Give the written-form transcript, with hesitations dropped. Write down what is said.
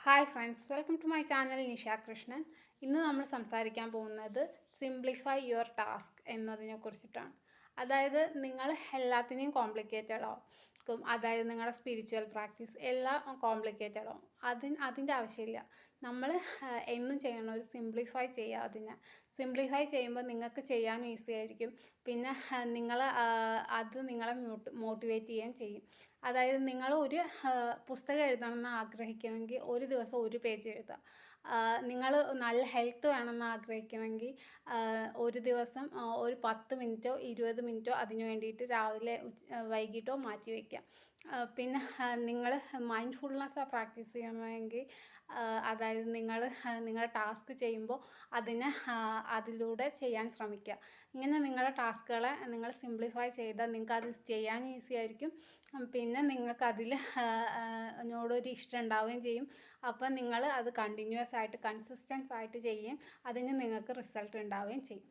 Hi friends, welcome to my channel Nisha Krishnan. ഇന്ന് നമ്മൾ സംസാരിക്കാൻ പോകുന്നത് സിംപ്ലിഫൈ യുവർ ടാസ്ക് എന്നതിനെ കുറിച്ചിട്ടാണ്. അതായത് നിങ്ങൾ എല്ലാത്തിനെയും കോംപ്ലിക്കേറ്റഡ് ആവും. അതായത് നിങ്ങളുടെ സ്പിരിച്വൽ പ്രാക്ടീസ് എല്ലാം കോംപ്ലിക്കേറ്റഡ് ആവും. അതിൻ്റെ ആവശ്യമില്ല. നമ്മൾ എന്നും ചെയ്യണം, ഒരു സിംപ്ലിഫൈ ചെയ്യുക. സിംപ്ലിഫൈ ചെയ്യുമ്പോൾ നിങ്ങൾക്ക് ചെയ്യാൻ ഈസി ആയിരിക്കും. പിന്നെ അത് നിങ്ങളെ മോട്ടിവേറ്റ് ചെയ്യാൻ ചെയ്യും. അതായത് നിങ്ങൾ ഒരു പുസ്തകം എഴുതണമെന്ന് ആഗ്രഹിക്കണമെങ്കിൽ ഒരു ദിവസം ഒരു പേജ് എഴുതുക. നിങ്ങൾ നല്ല ഹെൽത്ത് വേണമെന്ന് ആഗ്രഹിക്കണമെങ്കിൽ ഒരു ദിവസം ഒരു 10 മിനിറ്റോ 20 മിനിറ്റോ അതിന് വേണ്ടിയിട്ട് രാവിലെ വൈകിട്ടോ മാറ്റി വയ്ക്കുക. പിന്നെ നിങ്ങൾ മൈൻഡ്ഫുൾനെസ് പ്രാക്ടീസ് ചെയ്യണമെങ്കിൽ അതായത് നിങ്ങളുടെ ടാസ്ക് ചെയ്യുമ്പോൾ അതിലൂടെ ചെയ്യാൻ ശ്രമിക്കുക. ഇങ്ങനെ നിങ്ങളുടെ ടാസ്കുകളെ നിങ്ങൾ സിംപ്ലിഫൈ ചെയ്താൽ നിങ്ങൾക്ക് അത് ചെയ്യാൻ ഈസി ആയിരിക്കും. പിന്നെ നിങ്ങൾക്ക് നോടൊരു ഇഷ്ടം ഉണ്ടാവുകയും ചെയ്യും. അപ്പം നിങ്ങൾ അത് കണ്ടിന്യൂസ് ആയിട്ട് കൺസിസ്റ്റൻസ് ആയിട്ട് ചെയ്യും. അതിന് നിങ്ങൾക്ക് റിസൾട്ട് ഉണ്ടാവുകയും ചെയ്യും.